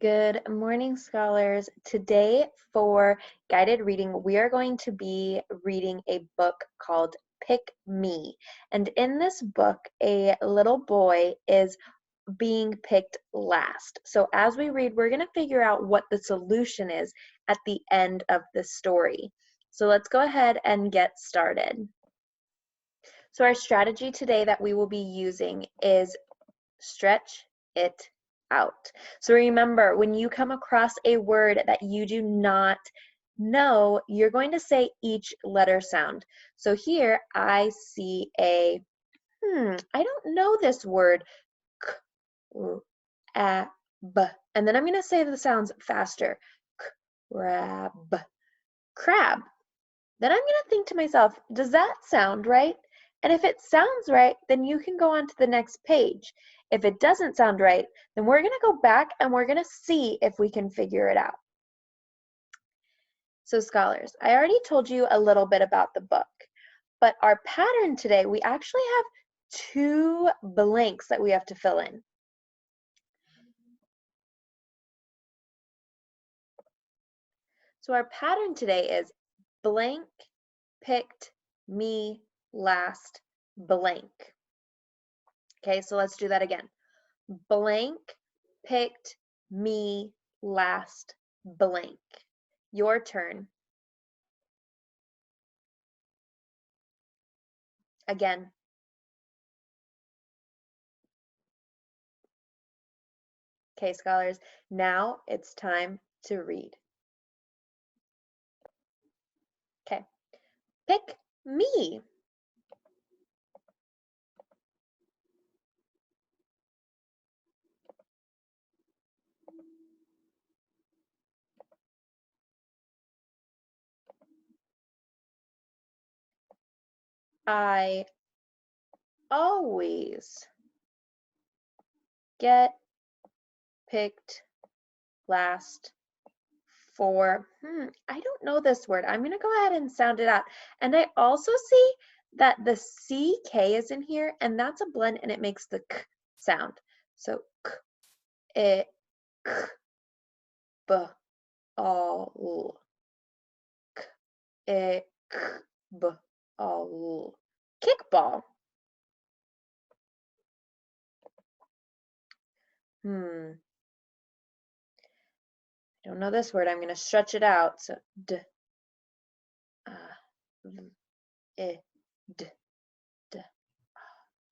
Good morning, scholars. Today for guided reading, we are going to be reading a book called Pick Me. And in this book, a little boy is being picked last. So as we read, we're going to figure out what the solution is at the end of the story. So let's go ahead and get started. So our strategy today that we will be using is stretch it out. So remember, when you come across a word that you do not know, you're going to say each letter sound. So here I see I don't know this word, k, a, b. And then I'm going to say the sounds faster. Crab, crab. Then I'm going to think to myself, does that sound right? And if it sounds right, then you can go on to the next page. If it doesn't sound right, then we're going to go back and we're going to see if we can figure it out. So scholars, I already told you a little bit about the book, but our pattern today, we actually have 2 blanks that we have to fill in. So our pattern today is blank picked me last blank. Okay, so let's do that again. Blank picked me last blank. Your turn. Again. Okay, scholars, now it's time to read. Okay, pick me. I always get picked last for, I don't know this word. I'm going to go ahead and sound it out. And I also see that the CK is in here, and that's a blend, and it makes the K sound. So K, I, K, B, all. K, I, K, B, all. Kickball. I don't know this word. I'm going to stretch it out. So D, V, I, D, D,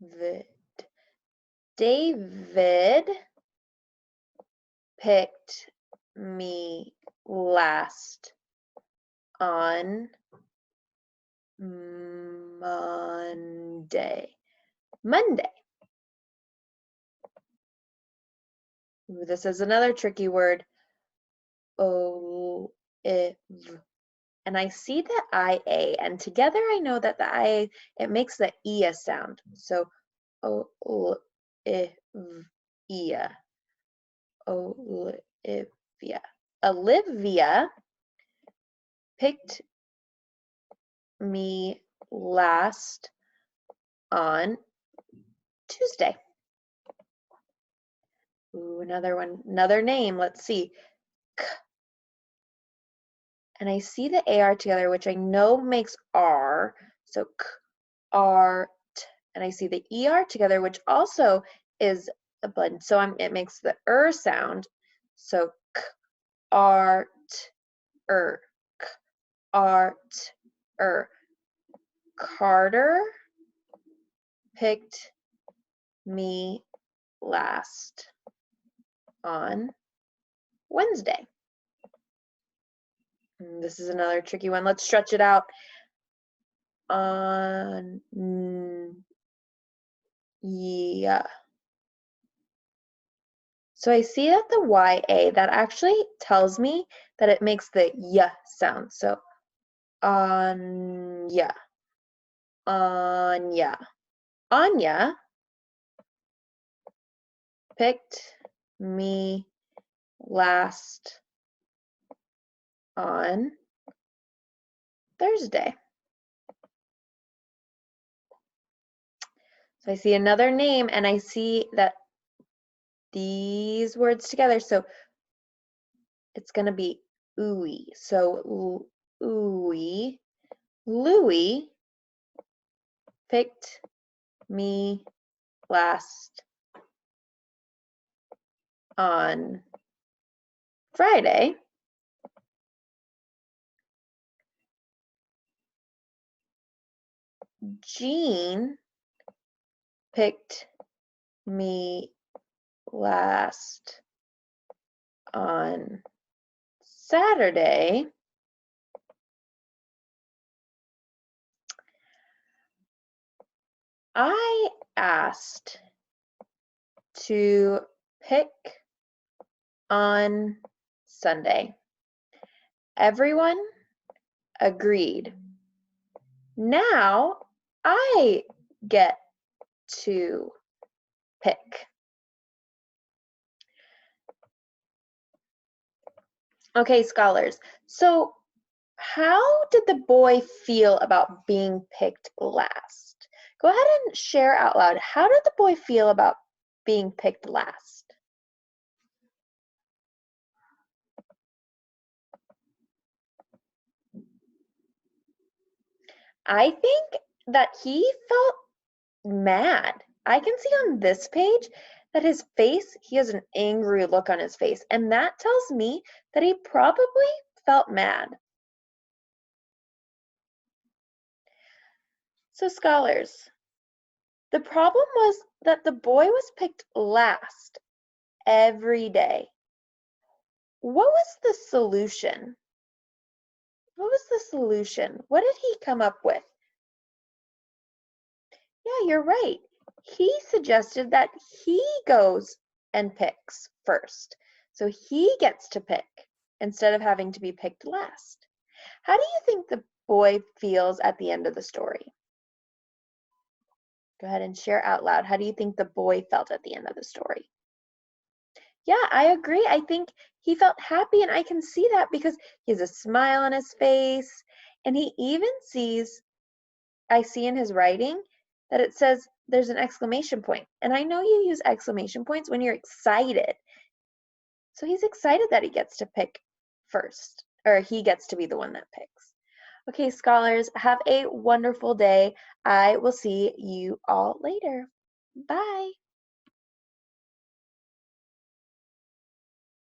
V, D. David picked me last on Monday. Monday. Ooh, this is another tricky word. O, I, V. And I see the IA, and together I know that the IA, it makes the ia sound. So Olivia. Olivia. Olivia picked me last on Tuesday. Ooh, another one, another name. Let's see. K. And I see the AR together, which I know makes R. So K, R, T. And I see the ER together, which also is a blend. So it makes the sound. So K, R, T, K, R, T, Carter picked me last on Wednesday. This is another tricky one. Let's stretch it out. Yeah. So I see that the YA, that actually tells me that it makes the y sound. So Anya. Anya. Anya picked me last on Thursday. So I see another name, and I see that these words together. So it's going to be ooey. So ooey. Louie picked me last on Friday. Jean picked me last on Saturday. I asked to pick on Sunday. Everyone agreed. Now I get to pick. Okay, scholars. So how did the boy feel about being picked last? Go ahead and share out loud. How did the boy feel about being picked last? I think that he felt mad. I can see on this page that his face, he has an angry look on his face, and that tells me that he probably felt mad. So scholars, the problem was that the boy was picked last every day. What was the solution? What was the solution? What did he come up with? Yeah, you're right. He suggested that he goes and picks first. So he gets to pick instead of having to be picked last. How do you think the boy feels at the end of the story? Go ahead and share out loud. How do you think the boy felt at the end of the story? Yeah, I agree. I think he felt happy, and I can see that because he has a smile on his face, and he even sees, I see in his writing that it says there's an exclamation point. And I know you use exclamation points when you're excited. So he's excited that he gets to pick first, or he gets to be the one that picks. Okay, scholars, have a wonderful day. I will see you all later. Bye.